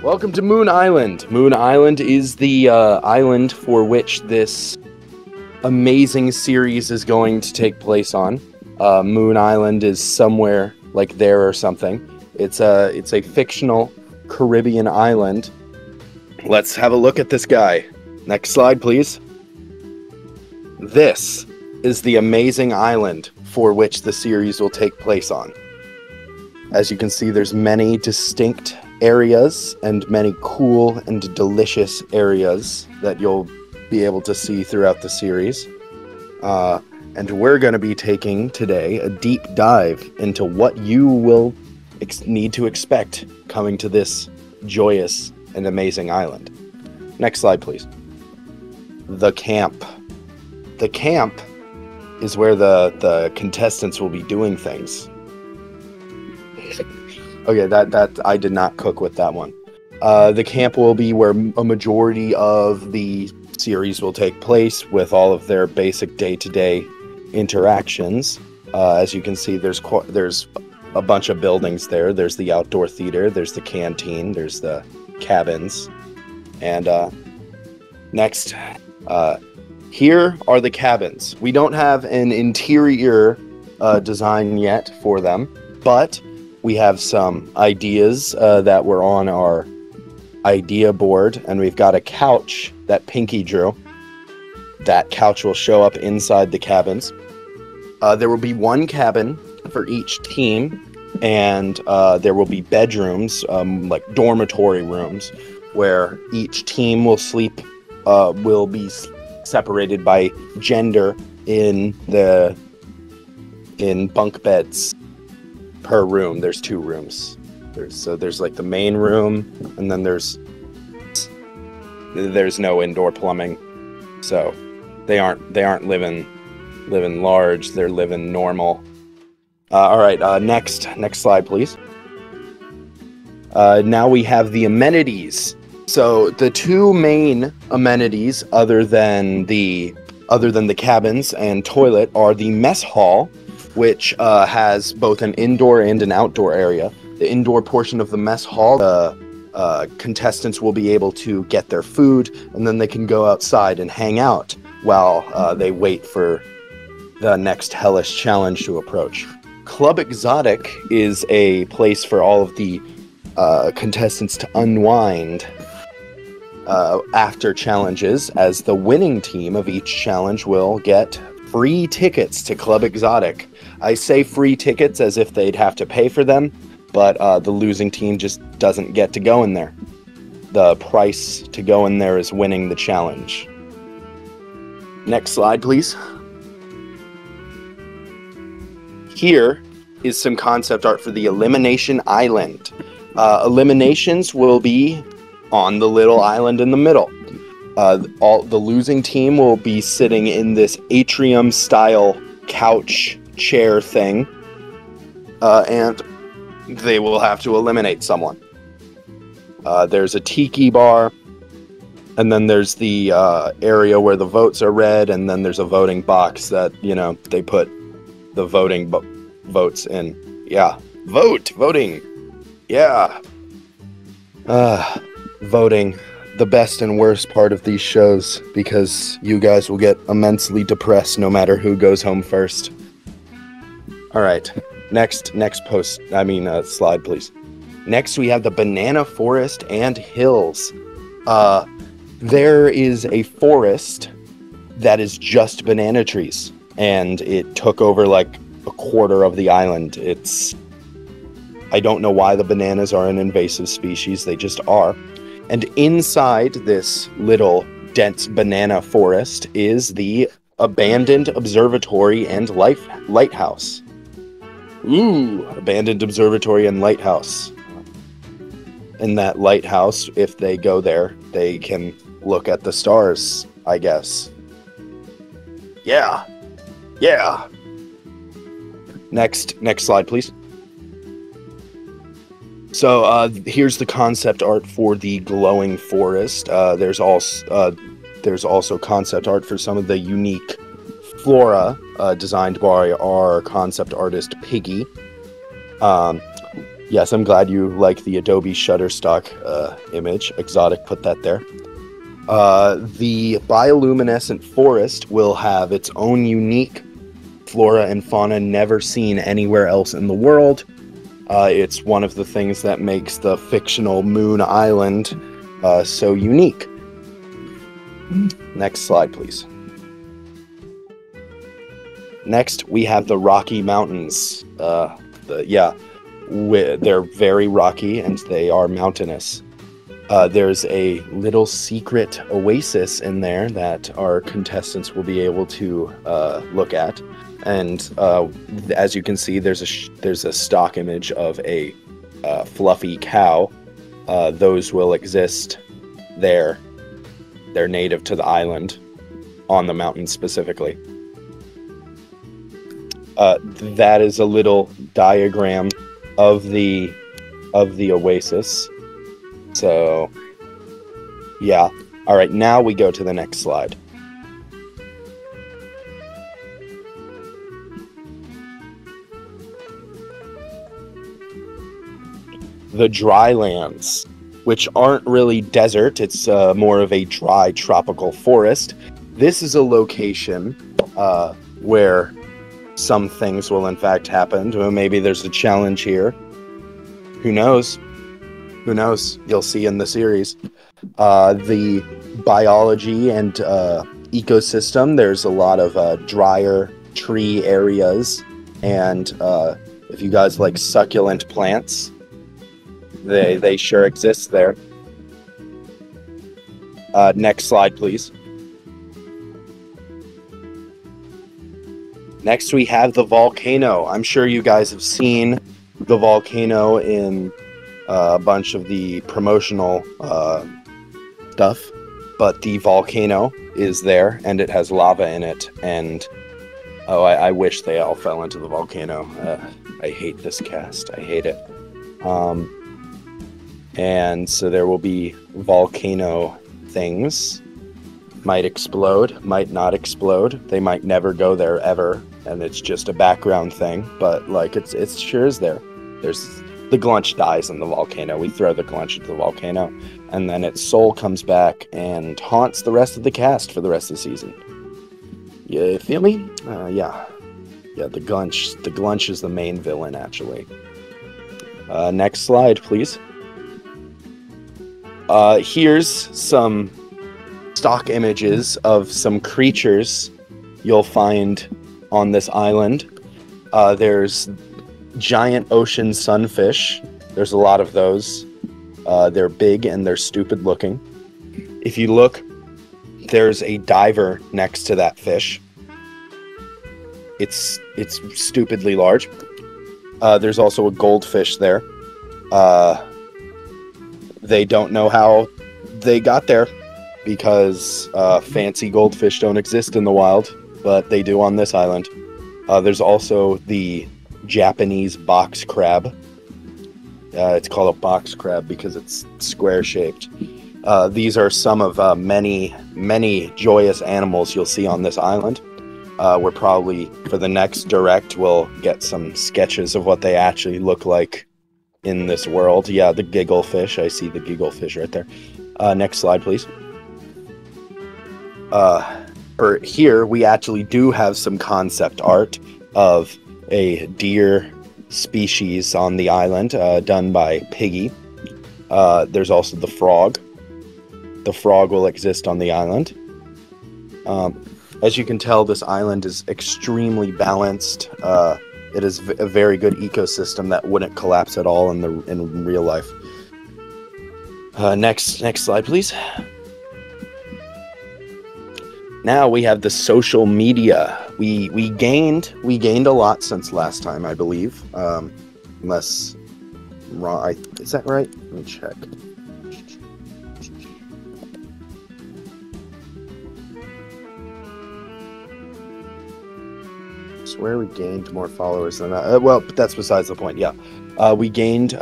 Welcome to Moon Island. Moon Island is the island for which this amazing series is going to take place on. Moon Island is somewhere like there or something. It's a fictional Caribbean island. Let's have a look at this guy. Next slide, please. This is the amazing island for which the series will take place on. As you can see, there's many distinct areas and many cool and delicious areas that you'll be able to see throughout the series. And we're going to be taking today a deep dive into what you will need to expect coming to this joyous and amazing island. Next slide, please. The camp. The camp is where the contestants will be doing things. Okay, that I did not cook with that one. The camp will be where a majority of the series will take place with all of their basic day-to-day interactions. As you can see, there's a bunch of buildings there. There's the outdoor theater, there's the canteen, there's the cabins. And next, here are the cabins. We don't have an interior design yet for them, but we have some ideas that were on our idea board, and we've got a couch that PINKIE drew. That couch will show up inside the cabins. There will be one cabin for each team, and there will be bedrooms, like dormitory rooms, where each team will sleep, will be separated by gender in bunk beds per room. There's 2 rooms. There's like the main room, and then there's no indoor plumbing, so they aren't living large. They're living normal. All right, next slide, please. Now we have the amenities. So the 2 main amenities, other than the cabins and toilet, are the mess hall, which has both an indoor and an outdoor area. The indoor portion of the mess hall, contestants will be able to get their food, and then they can go outside and hang out while they wait for the next hellish challenge to approach. Club Exotic is a place for all of the contestants to unwind after challenges, as the winning team of each challenge will get free tickets to Club Exotic. I say free tickets as if they'd have to pay for them, but the losing team just doesn't get to go in there. The price to go in there is winning the challenge. Next slide, please. Here is some concept art for the Elimination Island. Eliminations will be on the little island in the middle. The losing team will be sitting in this atrium-style couch chair thing, and they will have to eliminate someone. There's a tiki bar, and then there's the area where the votes are read, and then there's a voting box that, they put the voting votes in. Yeah, voting. Yeah. Voting, the best and worst part of these shows, because you guys will get immensely depressed no matter who goes home first. All right, next slide, please. Next, we have the banana forest and hills. There is a forest that is just banana trees, and it took over like a quarter of the island. I don't know why the bananas are an invasive species, they just are. And inside this little dense banana forest is the abandoned observatory and lighthouse. Ooh, abandoned observatory and lighthouse. In that lighthouse, if they go there, they can look at the stars, I guess. Yeah. Next slide, please. So here's the concept art for the glowing forest. There's also There's also concept art for some of the unique flora designed by our concept artist PINKIE. Yes, I'm glad you like the Adobe Shutterstock image. Exotic put that there. The Bioluminescent Forest will have its own unique flora and fauna never seen anywhere else in the world. It's one of the things that makes the fictional Moon Island so unique. Next slide, please. Next, we have the Rocky Mountains. They're very rocky and they are mountainous. There's a little secret oasis in there that our contestants will be able to look at. And as you can see, there's a stock image of a fluffy cow. Those will exist there. They're native to the island, on the mountain specifically. That is a little diagram of the oasis. So, yeah. All right, now we go to the next slide. The drylands, which aren't really desert. It's more of a dry tropical forest. This is a location where some things will in fact happen. Well, maybe there's a challenge here. Who knows? Who knows? You'll see in the series. The biology and ecosystem, there's a lot of drier tree areas. And if you guys like succulent plants, they sure exist there. Next slide, please. Next, we have the volcano. I'm sure you guys have seen the volcano in a bunch of the promotional stuff, but the volcano is there, and it has lava in it, and I wish they all fell into the volcano. I hate this cast. I hate it. And so there will be volcano things. Might explode, might not explode. They might never go there ever, and it's just a background thing. But like, it sure is there. There's the glunch dies in the volcano. We throw the glunch into the volcano, and then its soul comes back and haunts the rest of the cast for the rest of the season. You feel me? Yeah. The glunch is the main villain, actually. Next slide, please. Here's some stock images of some creatures you'll find on this island. There's giant ocean sunfish. There's a lot of those. They're big and they're stupid looking. If you look, there's a diver next to that fish. It's stupidly large. There's also a goldfish there. They don't know how they got there because fancy goldfish don't exist in the wild, but they do on this island. There's also the Japanese box crab. It's called a box crab because it's square shaped. These are some of many joyous animals you'll see on this island. We're probably, for the next direct, we'll get some sketches of what they actually look like in this world. Yeah, the gigglefish. I see the gigglefish right there. Next slide, please. Here, we actually do have some concept art of a deer species on the island, done by Piggy. There's also the frog. The frog will exist on the island. As you can tell, this island is extremely balanced. It is a very good ecosystem that wouldn't collapse at all in real life. Next slide, please. Now we have the social media. We gained a lot since last time, I believe. Unless wrong, is that right? Let me check. I swear we gained more followers than that. Well, but that's besides the point. Yeah, we gained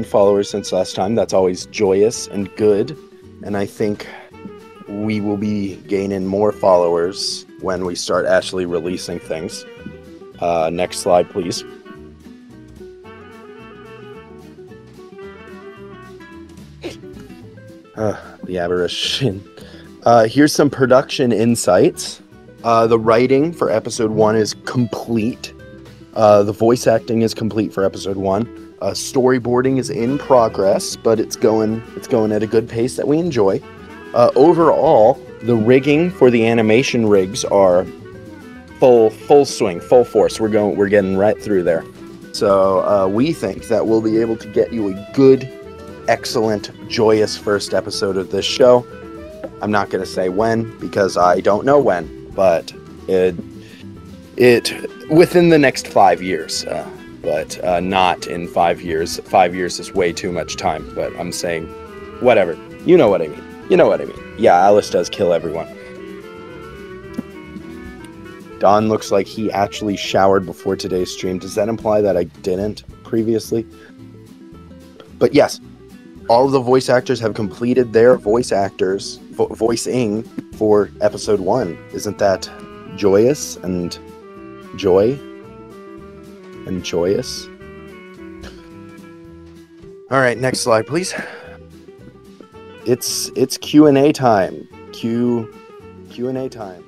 followers since last time. That's always joyous and good. And I think we will be gaining more followers when we start actually releasing things. Next slide, please. The aberration. Here's some production insights. The writing for episode 1 is complete. The voice acting is complete for episode 1. Storyboarding is in progress, but it's going at a good pace that we enjoy. Overall, the rigging for the animation rigs are full swing, full force. We're getting right through there. So we think that we'll be able to get you a good, excellent, joyous first episode of this show. I'm not going to say when because I don't know when, but it within the next 5 years. But not in 5 years. 5 years is way too much time, but I'm saying whatever. You know what I mean. You know what I mean. Yeah, Alice does kill everyone. Don looks like he actually showered before today's stream. Does that imply that I didn't previously? But yes, all of the voice actors have completed their voicing for episode 1. Isn't that joyous and joy? And joyous. All right, next slide, please. It's Q&A time. Q&A time.